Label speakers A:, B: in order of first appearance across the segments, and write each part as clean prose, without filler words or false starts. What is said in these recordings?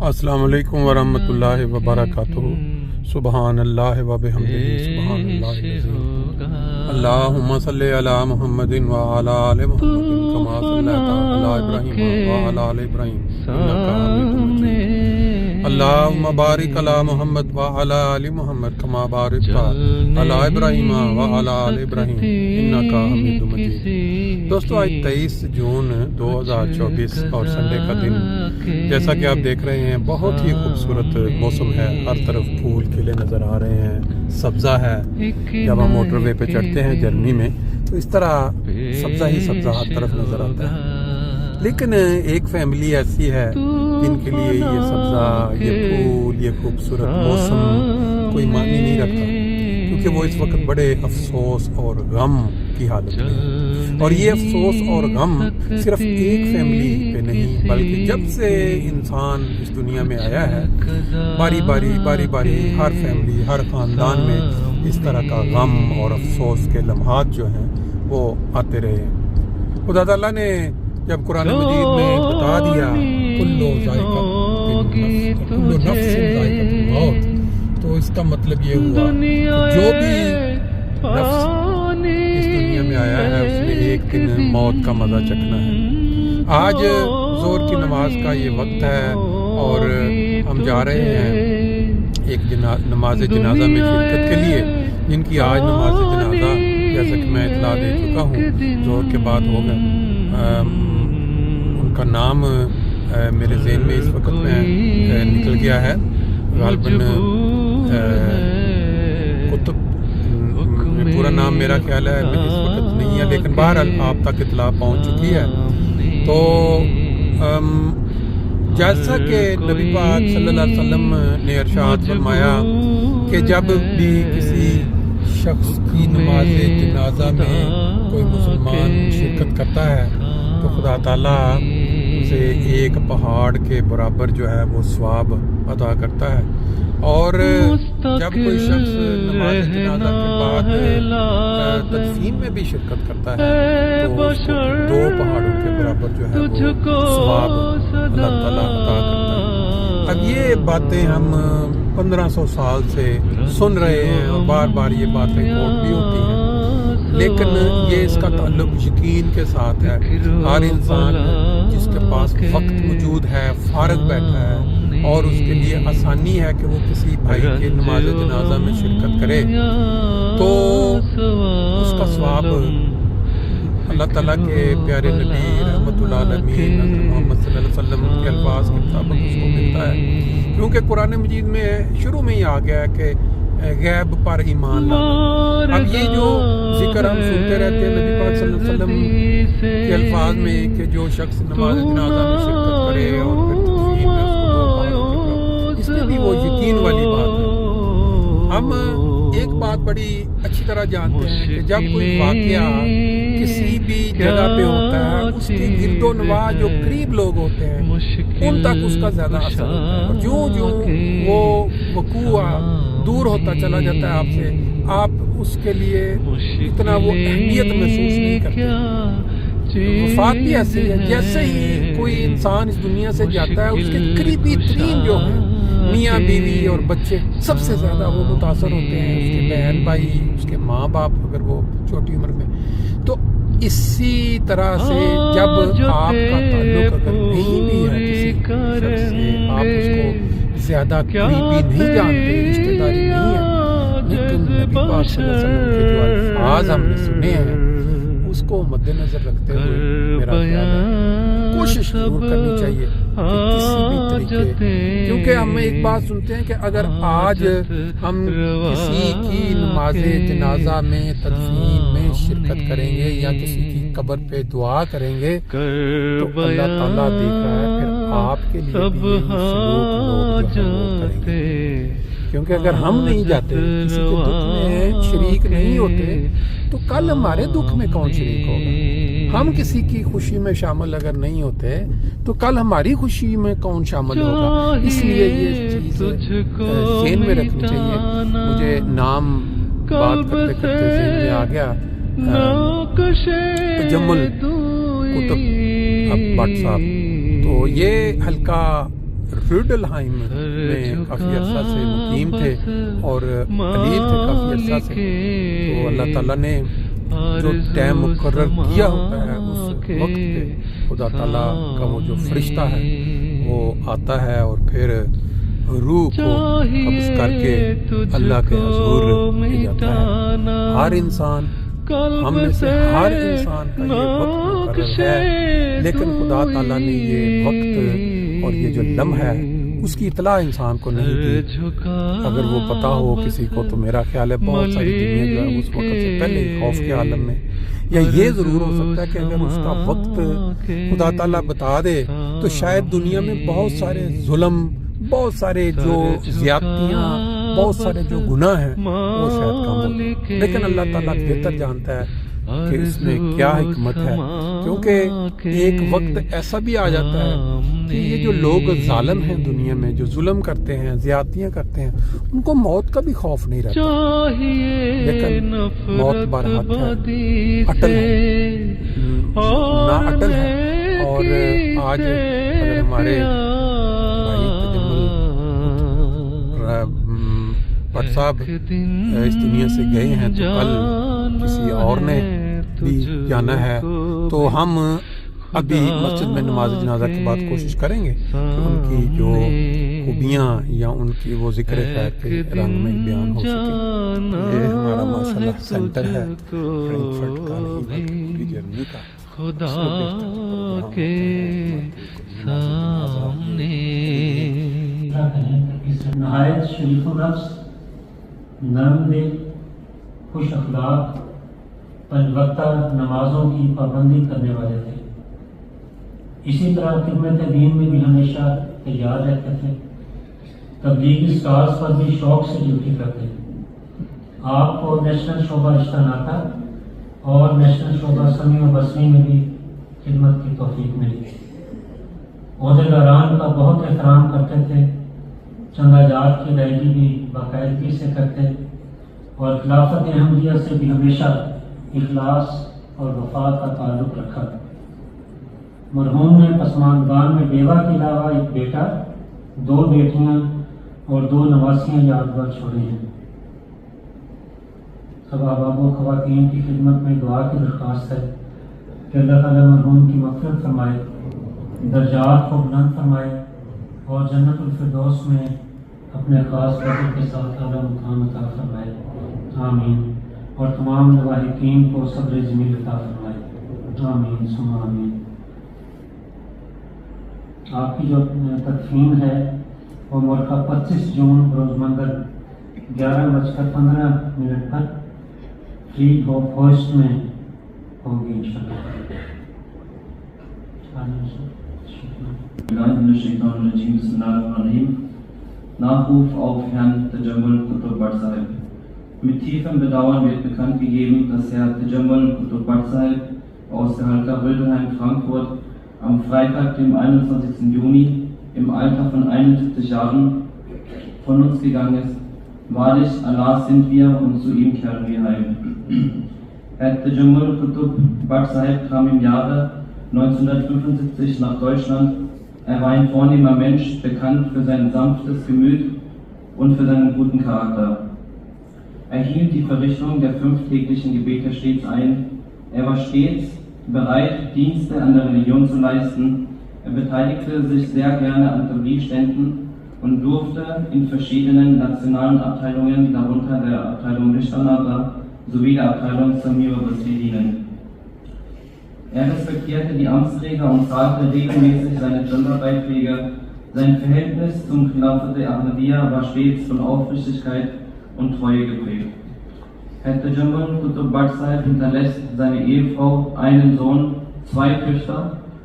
A: السلام علیکم ورحمۃ اللہ وبرکاتہ۔ سبحان اللہ و بحمدہ سبحان اللہ العظیم۔ اللہم صلی علی محمد وعلی آل محمد کما صلیت علی ابراہیم وعلی آل ابراہیم انک حمید مجید۔ اللہم بارک علی محمد وعلی آل محمد کما بارکت علی ابراہیم وعلی آل ابراہیم انک حمید مجید۔ دوستو، آج 23 جون 2024 اور سنڈے کا دن، جیسا کہ آپ دیکھ رہے ہیں بہت ہی خوبصورت موسم ہے، ہر طرف پھول کھلے نظر آ رہے ہیں، سبزہ ہے۔ جب ہم موٹر وے پہ چڑھتے ہیں جرمنی میں تو اس طرح سبزہ ہی سبزہ ہر طرف نظر آتا ہے، لیکن ایک فیملی ایسی ہے جن کے لیے یہ سبزہ، یہ پھول، یہ خوبصورت موسم کوئی معنی نہیں رکھتا، کیونکہ وہ اس وقت بڑے افسوس اور غم کی حالت میں ہے۔ اور یہ افسوس اور غم صرف ایک فیملی پہ نہیں، بلکہ جب سے انسان اس دنیا میں آیا ہے باری باری ہر فیملی، ہر خاندان میں اس طرح کا غم اور افسوس کے لمحات جو ہیں وہ آتے رہے ہیں۔ خدا تعالیٰ نے جب قرآن مجید میں بتا دیا کلو نفس ذائقۃ الموت، تو اس کا مطلب یہ ہوا کہ جو بھی نفس اس دنیا میں آیا ہے اس نے ایک دن موت کا مزہ چکھنا ہے۔ آج ظہر کی نماز کا یہ وقت ہے اور ہم جا رہے ہیں ایک نماز جنازہ میں شرکت کے لیے، جن کی آج نماز جنازہ جیسا کہ میں اطلاع دے چکا ہوں ظہر کے بعد ہوگا۔ ان کا نام میرے ذہن میں اس وقت میں نکل گیا ہے، غالباً قطب، پورا نام میرا خیال ہے اس وقت نہیں ہے، لیکن بہرحال آپ تک اطلاع پہنچ چکی ہے۔ تو جیسا کہ نبی پاک صلی اللہ علیہ وسلم نے ارشاد فرمایا کہ جب بھی کسی شخص کی نماز جنازہ میں کوئی مسلمان شرکت کرتا ہے تو خدا تعالیٰ اسے ایک پہاڑ کے برابر جو ہے وہ ثواب عطا کرتا ہے، اور جب کوئی شخص نماز جنازہ کے بعد تدفین میں بھی شرکت کرتا ہے تو اس کو 2 پہاڑوں کے برابر جو ہے وہ ثواب اللہ تعالیٰ عطا کرتا ہے۔ اب یہ باتیں ہم 1500 سال سے سن رہے ہیں اور بار بار یہ باتیں کوٹ بھی ہوتی ہیں، لیکن یہ اس کا تعلق یقین کے ساتھ ہے۔ ہر انسان جس کے پاس وقت موجود ہے، فارغ بیٹھا ہے اور اس کے لیے آسانی ہے کہ وہ کسی بھائی کے نماز جنازہ میں شرکت کرے، تو اس کا ثواب اللہ تعالیٰ کے پیارے نبی رحمت اللہ علیہ محمد صلی اللہ علیہ وسلم کے الفاظ کے مطابق اس کو ملتا ہے، کیونکہ قرآن مجید میں شروع میں ہی آ گیا ہے کہ غیب پر ایمان لانا۔ اب یہ جو ذکر ہم سنتے رہتے ہیں نبی پاک صلی اللہ علیہ وسلم کے الفاظ میں کہ جو شخص نماز جنازہ میں شرکت کرے اور پھر تدفین میں اس کو 2 پہاڑوں کے برابر، اس میں بھی وہ یقین والی بات ہے۔ ہم ایک بات بڑی اچھی طرح جانتے ہیں کہ جب کوئی واقعہ کسی بھی جگہ پہ ہوتا ہے، اس کے گرد و نواح جو قریب لوگ ہوتے ہیں ان تک اس کا زیادہ اثر ہوتا ہے، اور جو وہ وقوع دور ہوتا چلا جاتا ہے آپ سے، آپ اس کے لیے اتنا وہ اہمیت محسوس نہیں کرتے۔ وفات بھی ایسی ہے، جیسے ہی کوئی انسان اس دنیا سے جاتا ہے اس کے قریبی ترین جو ہیں میاں بیوی اور بچے سب سے زیادہ وہ متاثر ہوتے ہیں، اس کے بہن بھائی، اس کے ماں باپ اگر وہ چھوٹی عمر میں۔ تو اسی طرح سے جب آپ کا تعلق اگر نہیں بھی ہے کسی شخص سے، آپ اس کو زیادہ قریبی نہیں جانتے، رشتہ داری نہیں ہے، لیکن نبی پاک صلی اللہ علیہ وسلم کے جو الفاظ ہم نے سنے ہیں اس کو مد نظر رکھتے ہوئے میرا خیال ہے کوشش ضرور کرنی چاہیے کہ کسی بھی طریقے، کیونکہ ہم ایک بات سنتے ہیں کہ اگر آج ہم کسی کی نماز جنازہ میں تدفین میں شرکت کریں گے یا کسی کی قبر پہ دعا کریں گے تو اللہ تعالیٰ دیکھ رہا ہے، پھر آپ کے لیے بھی یہی سلوک لوگ جو ہے وہ کریں گے، کیونکہ اگر ہم نہیں جاتے، کسی کے دکھ میں شریک نہیں ہوتے تو کل ہمارے دکھ میں کون شریک ہوگا؟ ہم کسی کی خوشی میں شامل اگر نہیں ہوتے تو کل ہماری خوشی میں کون شامل ہوگا؟ اس لیے یہ چیز ذہن میں رکھنی چاہیے۔ مجھے نام بات کرتے کرتے ذہن میں آ گیا، تجمل قطب بٹ صاحب، تو یہ حلقہ روڈلہائم میں کافی عرصہ سے مقیم تھے اور علیل تھے کافی عرصہ سے. تو اللہ تعالیٰ نے جو ٹائم مقرر کیا ہوتا ہے اس وقت پہ خدا تعالیٰ کا وہ جو فرشتہ ہے وہ آتا ہے اور پھر روح کو قبض کر کے اللہ کے حضور لے جاتا ہے. ہر انسان ہم میں سے ہر انسان کا یہ وقت مقرر ہے، لیکن خدا تعالیٰ نے یہ وقت اور یہ جو لمحہ ہے اس کی اطلاع انسان کو نہیں دی. اگر وہ پتہ ہو کسی کو تو میرا خیال ہے بہت ساری دنیا جو ہے اس وقت سے پہلے خوف کے عالم میں، یا یہ ضرور ہو سکتا ہے کہ اگر اس کا وقت خدا تعالیٰ بتا دے تو شاید دنیا میں بہت سارے ظلم، بہت سارے جو زیادتیاں، بہت سارے جو گناہ ہیں وہ شاید کم ہو. لیکن اللہ تعالیٰ بہتر جانتا ہے کہ اس میں کیا حکمت ہے، کیونکہ ایک وقت ایسا بھی آ جاتا ہے کہ یہ جو لوگ ظالم ہیں دنیا میں، جو ظلم کرتے ہیں، زیادتیاں کرتے ہیں، ان کو موت کا بھی خوف نہیں رہتا. لیکن موت برحق ہے، اٹل ہے، نا اٹل ہے. اور آج اگر ہمارے بھائی تجمل بٹ صاحب اس دنیا سے گئے ہیں تو کل کسی اور نے بھی جانا ہے، تو ہم ابھی مسجد میں نماز جنازہ کے بعد کوشش کریں گے کہ ان کی جو خوبیاں یا ان کی وہ ذکر خیر کے رنگ میں بیان ہو سکے. یہ ہمارا ماشاءاللہ سینٹر ہے فرینکفرٹ کا کی جرمنی کا.
B: خدا کے سامنے
C: نہایت شریف النفس، نرم دل، خوش اخلاق، پنج وقتہ نمازوں کی پابندی کرنے والے تھے. اسی طرح خدمت دین میں بھی ہمیشہ تیار رہتے تھے. تبلیغی اسٹارز پر بھی شوق سے ڈیوٹی کرتے. آپ کو نیشنل شعبہ رشتہ ناتا اور نیشنل شعبہ سمیع و بصری میں بھی خدمت کی توفیق ملی. عہدیداران کا بہت احترام کرتے تھے. چندہ جات کی ادائیگی بھی باقاعدگی سے کرتے اور خلافت احمدیہ سے بھی ہمیشہ اخلاص اور وفا کا تعلق رکھا. مرحوم نے پسماندگان میں بیوہ کے علاوہ ایک بیٹا، 2 بیٹیاں اور 2 نواسیاں یادگار چھوڑے ہیں. سب احباب و خواتین کی خدمت میں دعا کی درخواست ہے کہ اللہ تعالیٰ مرحوم کی مغفرت فرمائے، درجات کو بلند فرمائے اور جنت الفردوس میں اپنے خاص فضل کے ساتھ اعلیٰ مقام عطا فرمائے. آمین. اور تمام لواحقین کو صبر جمیل عطا فرمائے. آمین ثم آمین. آپ کی جو تدفین ہے وہ ملکہ 25 جون روز منگل 11:15 پر فریڈ ہوپ ہوسٹ میں ہوگی انشاءاللہ.
D: Nachruf auf Herrn Tajammul Qutb Butt Sahib. Mit tiefem Bedauern wird bekannt gegeben, dass Herr Tajammul Qutb Butt Sahib aus der Halqa Wildenheim Frankfurt am Freitag, dem 21. Juni im Alter von 71 Jahren von uns gegangen ist. Wahrlich, Allah sind wir und zu ihm kehren wir heim. Herr Tajammul Qutb Butt Sahib kam im Jahre 1975 nach Deutschland. Er war ein vornehmer Mensch, bekannt für sein sanftes Gemüt und für seinen guten Charakter. Er hielt die Verrichtung der 5 täglichen Gebete stets ein. Er war stets bereit, Dienste an der Religion zu leisten. Er beteiligte sich sehr gerne an Tabligh-Ständen und durfte in verschiedenen nationalen Abteilungen, darunter der Abteilung Rishtanata sowie der Abteilung Sami'a Basri dienen. Er respektierte die Amtsträger und zahlte regelmäßig seine Genderbeiträge. Sein Verhältnis zum Khilafat Ahmadiyya war stets von Aufrichtigkeit und Treue geprägt. Herr Tajammul Qutb Butt Sahib hinterlässt seine Ehefrau, einen Sohn, 2 Töchter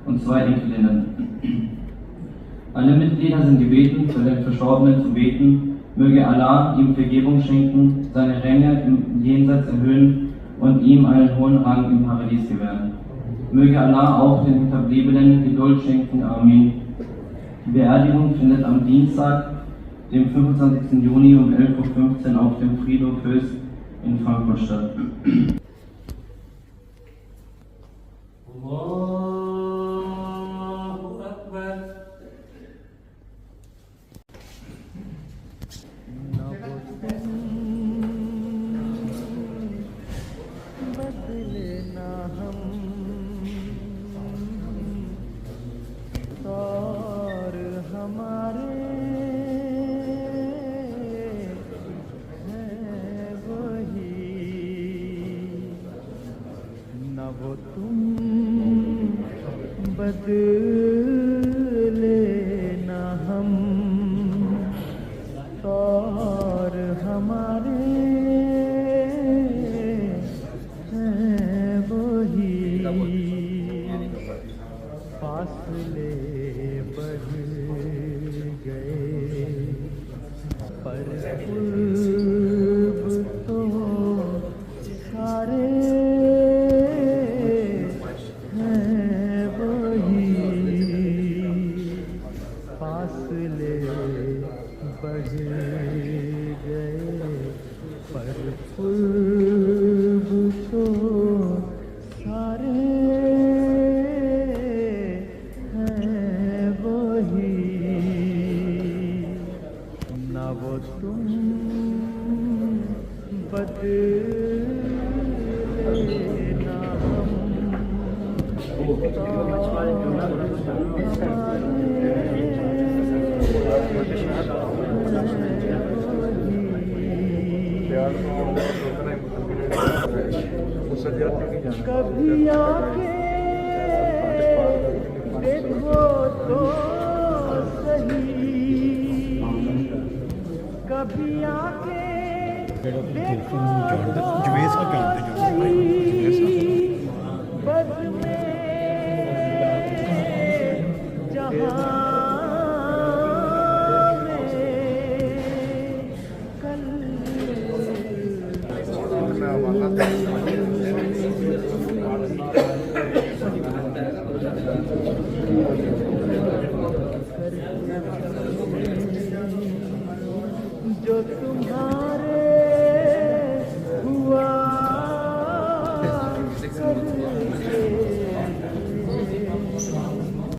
D: und 2 Enkelinnen. Alle Mitglieder sind gebeten, für den Verstorbenen zu beten. Möge Allah ihm Vergebung schenken, seine Ränge im Jenseits erhöhen und ihm einen hohen Rang im Paradies gewähren. Möge Allah auch den Hinterbliebenen Geduld schenken. Amen. Die Beerdigung findet am Dienstag, dem 25. Juni um 11:15 Uhr auf dem Friedhof Höchst in Frankfurt statt.
C: Allahu Akbar.
B: بدلے نہ ہم اور ہمارے ہیں وہی فاصلے بڑھ گئے پر قرب تو سارے ہیں وہی فاصلے بڑھ گئے پر قرب تو سارے ہیں وہی نہ وہ تم بدلے نہ ہم کبھی آکے دیکھو تو صحیح کبھی آکے دیکھو تو صحیح بد میں جہاں میں کل